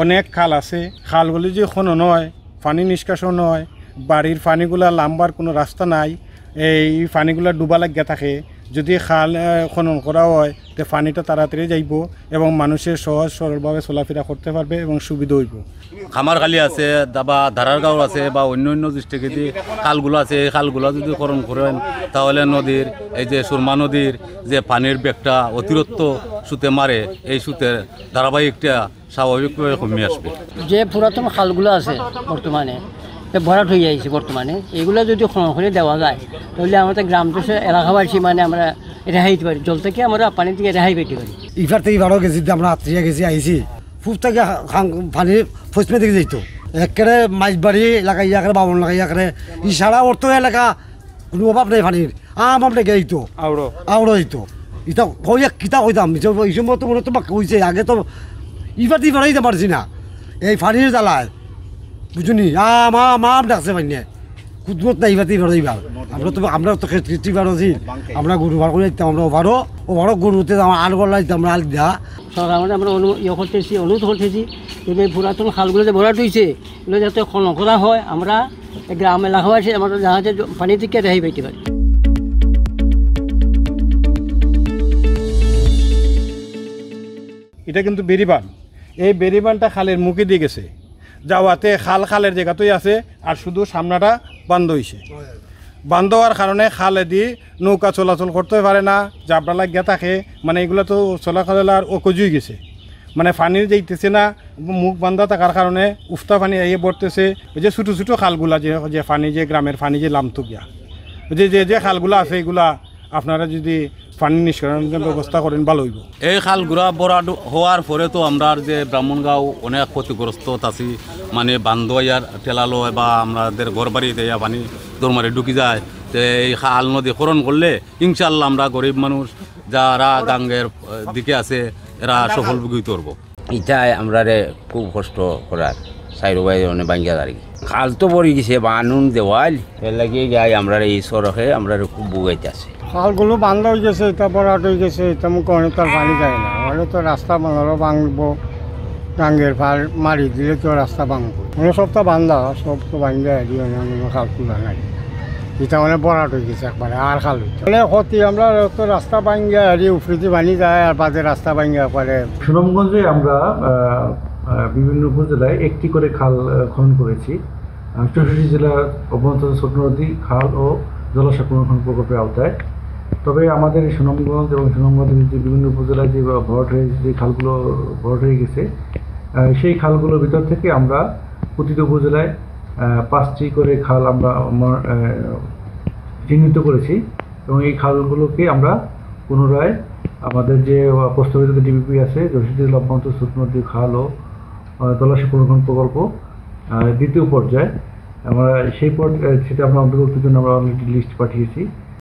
অনেক খাল আছে, খালগুলি যে খনন হয়, পানি নিষ্কাশন হয়, বাড়ির পানিগুলা লাম্বার কোনো রাস্তা নাই, এই পানিগুলা ডুবা লাগিয়া থাকে। যদি খাল খনন করা হয় তো পানিটা তাড়াতাড়ি যাইব এবং মানুষের সহজ সরলভাবে চলাফেরা করতে পারবে এবং সুবিধা হইব। খামারখালি আছে বা ধারারগাঁও আছে বা অন্য অন্য ডিস্ট্রিক্টে যে খালগুলো আছে, এই খালগুলো যদি খনন করেন তাহলে নদীর এই যে সুরমা নদীর যে পানির বেগটা অতিরিক্ত সুতে মারে, এই সুতের ধারাবাহিকটা স্বাভাবিকভাবে কমে আসবে। যে পুরাতন খালগুলো আছে বর্তমানে ভরাট হয়ে যাইছে, বর্তমানে এগুলো যদি খনন করে দেওয়া যায় তাহলে আমাদের গ্রাম দেশে এলাকাবাসী মানে আমরা রেহাই দিতে পারি, জল থেকে আমরা পানি থেকে রেহাই পেতে পারি। ইফার থেকে এবারও গেছি, আমরা আত্মীয় গেছি আইছি, ফুট থেকে পানি ফসমে থেকে যাইতো একেবারে মাইজবাড়ি এলাকা ইয়াকে বাবন এলাকা ইয়াকে ইশারা অর্থ এলাকা কোনো অভাব নেই পানির, আমনে গেইতো আউড়ো হইতো। ইটা কইয়া কিতা কইতাম এই সময় তো মনে তো কইছে আগে তো ইফার দিয়ে বেড়াইতে পারছি না এই পানির জ্বালায়, বুঝুনি মাম ডাকছে মানে কুদরত নাই ইফার দিয়ে বেড়াইবার। আমরা তো খেতে পারছি, আমরা গরু ভাড় করে দিতাম, আমরা ওভারও গরুতে আল গলা দিতাম, আমরা আল দেওয়া সরকার আমাদের আমরা করতেছি, অনুরোধ করতেছি কিন্তু এই পুরাতন খালগুলো যে ভরাট হয়েছে এগুলো যাতে খনন করা হয়, আমরা গ্রাম এলাকাবাসী আমরা যাতে পানি থেকে রেহাই পেতে পারি। এটা কিন্তু বেরিবান, এই বেরিবানটা খালের মুখে দিয়ে গেছে, যাওয়াতে খালের জায়গাতেই আছে, আর শুধু সামনাটা বন্ধ হয়েছে। বন্ধ হওয়ার কারণে খালে দিয়ে নৌকা চলাচল করতে পারে না, জাবড়া লাগিয়া থাকে, মানে এগুলো তো চলাচলার অকজুই গেছে, মানে পানি যাইতেছে না, মুখ বান্ধা থাকার কারণে উফতা পানি আইয়ে পড়তেছে। ওই যে ছোটো ছোটো খালগুলা যে পানি যে গ্রামের পানি যে লামতো গিয়া যে খালগুলো আছে এগুলা আপনারা যদি পানি নিষ্কাশনের ব্যবস্থা করেন ভালো হইব। এই খালগুলা বরাদ হওয়ার পরে তো আমরা যে ব্রাহ্মণগাঁও অনেক ক্ষতিগ্রস্ত আছি, মানে বান্ধয়ার ঠেলালো বা আমাদের ঘর বাড়িতে পানি দরমারে ঢুকি যায়। তো এই খাল নদী খনন করলে ইনশাল্লাহ আমরা গরিব মানুষ যারা গাঙ্গের দিকে আছে এরা সফল বিগত করব। ইটাই আমরা খুব কষ্ট করার সাইড বাই বাঙ্গিয়া দাঁড়ি খাল তো পড়ে গেছে বানুন দেওয়াল, এর লাগিয়ে গাই আমরা এই সড়কে আমরা খুব বুগাইতে আছে। খালগুলো বান্ধ হয়ে গেছে, এটা বরাট হয়ে গেছে, এটা মুখ অনেক তার পানি যায় না, অনেক তো রাস্তা বানালো ভাঙবো, গাঙ্গের পার মারি দিলে তো রাস্তা ভাঙবো, মানে সব তো বান্ধা, সব তো ভাঙ্গা খাল তুলা নাই, এটা মানে বরাট হয়ে গেছে একবারে আর খাল মানে ক্ষতি। আমরা তো রাস্তা ভাঙ্গা উফরিতে বানি যায় আর বাদে রাস্তা ভাঙ্গা পারে। সুনামগঞ্জে আমরা বিভিন্ন উপজেলায় একটি করে খাল খনন করেছি। 64 জেলার অভ্যন্তর ছোট নদী খাল ও জলাশয় পুনর্খনন প্রকল্পের আওতায়। তবে আমাদের এই সুনামগঞ্জ এবং সুনামগঞ্জের যে বিভিন্ন উপজেলায় যে ভরাট হয়ে যে খালগুলো ভরাট হয়ে গেছে, সেই খালগুলোর ভিতর থেকে আমরা প্রতিটি উপজেলায় 5টি করে খাল আমরা চিহ্নিত করেছি এবং এই খালগুলোকে আমরা পুনরায় আমাদের যে প্রস্তাবিত ডিবিপি আছে, 64 জেলা অভ্যন্তর ছোট নদী খাল ও জলাশয় পুনর্খনন প্রকল্প দ্বিতীয় পর্যায়ে আমরা সেটা আমরা অন্তর্ভুক্তির জন্য আমরা অলরেডি লিস্ট পাঠিয়েছি।